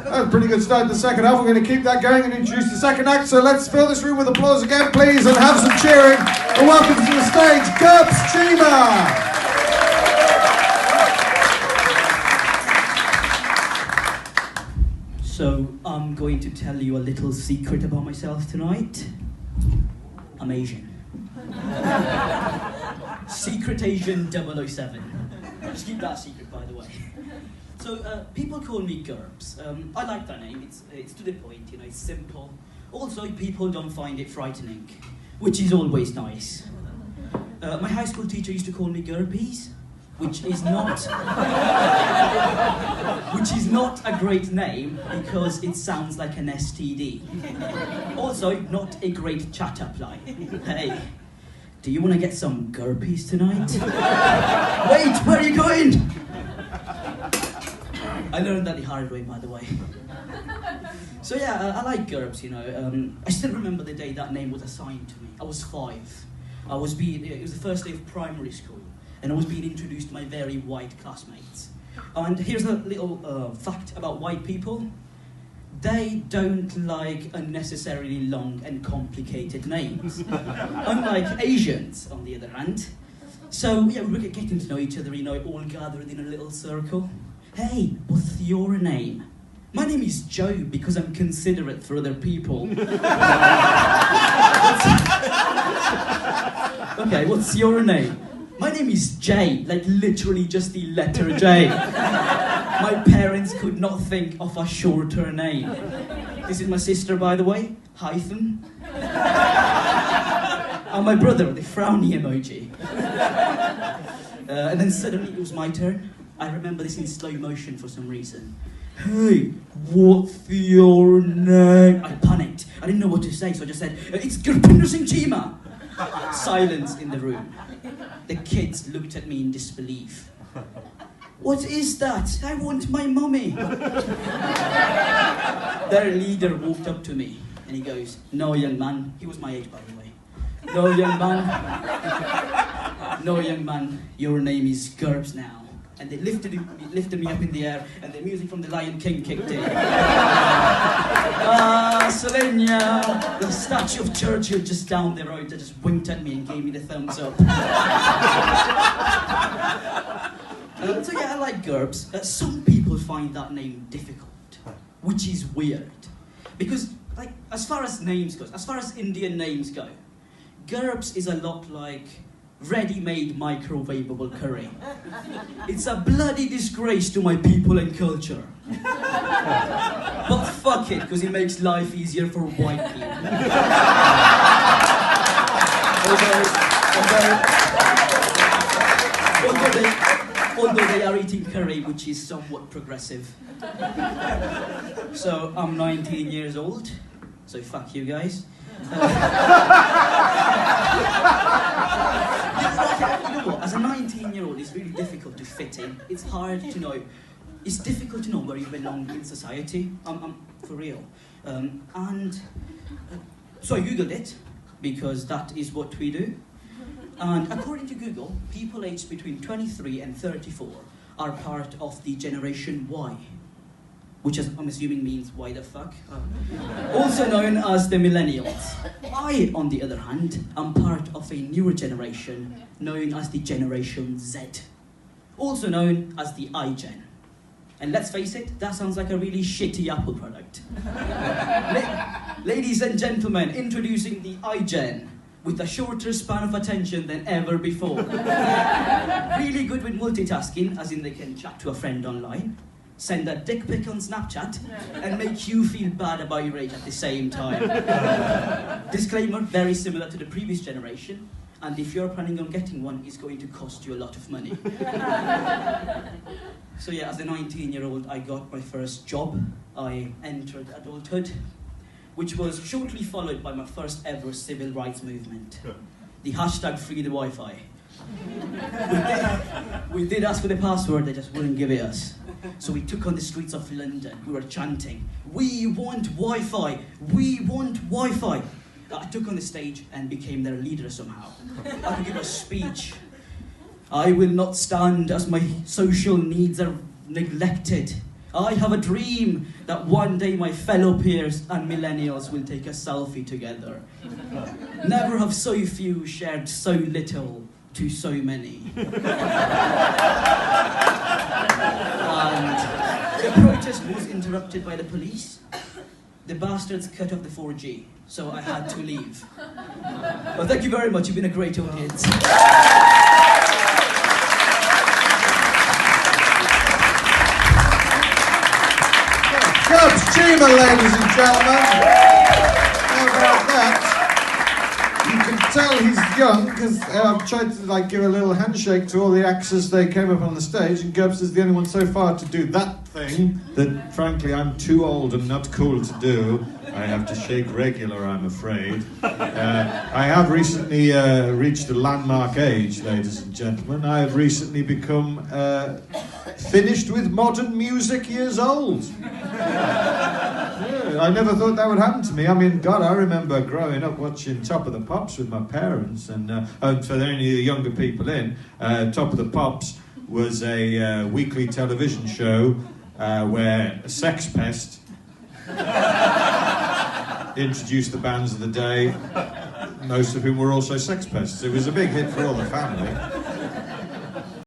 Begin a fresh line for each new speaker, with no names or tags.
That's a pretty good start to the second half. We're going to keep that going and introduce the second act. So let's fill this room with applause again, please, and have some cheering. And welcome to the stage, Gurps Cheema.
So I'm going to tell you a little secret about myself tonight. I'm Asian. Secret Asian 007. Just keep that secret, by the way. So people call me Gurps. I like that name. It's to the point. You know, it's simple. Also, people don't find it frightening, which is always nice. My high school teacher used to call me Gurpies, which is not a great name because it sounds like an STD. Also, not a great chat up line. Hey, do you want to get some Gurpies tonight? Wait, where are you going? I learned that the hard way, by the way. So yeah, I like Gurps, you know. I still remember the day that name was assigned to me. I was 5. It was the first day of primary school, and I was being introduced to my very white classmates. And here's a little fact about white people. They don't like unnecessarily long and complicated names. Unlike Asians, on the other hand. So yeah, we were getting to know each other, you know, all gathered in a little circle. Hey, what's your name? My name is Joe because I'm considerate for other people. Okay, what's your name? My name is J, like literally just the letter J. My parents could not think of a shorter name. This is my sister, by the way, hyphen. And my brother, the frowny emoji. And then suddenly it was my turn. I remember this in slow motion for some reason. Hey, what's your name? I panicked. I didn't know what to say, so I just said, it's Gurps Cheema. Silence in the room. The kids looked at me in disbelief. What is that? I want my mummy. Their leader walked up to me and he goes, no, young man. He was my age, by the way. No, young man. No, young man. Your name is Gurps now. And they lifted me up in the air, and the music from The Lion King kicked in. Selenia, the statue of Churchill just down the road that just winked at me and gave me the thumbs up. So yeah, I like Gurps. Some people find that name difficult, which is weird. Because, like, as far as names goes, as far as Indian names go, Gurps is a lot like ready-made microwavable curry. It's a bloody disgrace to my people and culture. But fuck it, because it makes life easier for white people. Although they are eating curry, which is somewhat progressive. So I'm 19 years old, so fuck you guys. You know what? As a 19-year-old, it's really difficult to fit in. It's hard to know. It's difficult to know where you belong in society. I'm for real. So I googled it because that is what we do. And according to Google, people aged between 23 and 34 are part of the Generation Y, which I'm assuming means why the fuck? Also known as the millennials. I, on the other hand, am part of a newer generation known as the Generation Z, also known as the iGen. And let's face it, that sounds like a really shitty Apple product. Ladies and gentlemen, introducing the iGen, with a shorter span of attention than ever before. Really good with multitasking, as in they can chat to a friend online, send a dick pic on Snapchat, and make you feel bad about your age at the same time. Disclaimer, very similar to the previous generation, and if you're planning on getting one, it's going to cost you a lot of money. So yeah, as a 19-year-old, I got my first job. I entered adulthood, which was shortly followed by my first ever civil rights movement. The hashtag Free the Wi-Fi. We did ask for the password, they just wouldn't give it us. So we took on the streets of London. We were chanting, "We want Wi-Fi! We want Wi-Fi!" I took on the stage and became their leader somehow. I could give a speech. I will not stand as my social needs are neglected. I have a dream that one day my fellow peers and millennials will take a selfie together. Never have so few shared so little to so many. And the protest was interrupted by the police. The bastards cut off the 4G, so I had to leave. Well, thank you very much. You've been a great audience.
Gurps Cheema, ladies and gentlemen. How about that? You can tell he's young because I've tried to give a little handshake to all the acts as they came up on the stage, and Gurps is the only one so far to do that thing that, frankly, I'm too old and not cool to do. I have to shake regular, I'm afraid. I have recently reached a landmark age, ladies and gentlemen. I have recently become finished with modern music years old. Yeah, I never thought that would happen to me. I mean, God, I remember growing up watching Top of the Pops with my parents, and for any of the younger people in, Top of the Pops was a weekly television show where a sex pest introduced the bands of the day, most of whom were also sex pests. It was a big hit for all the family.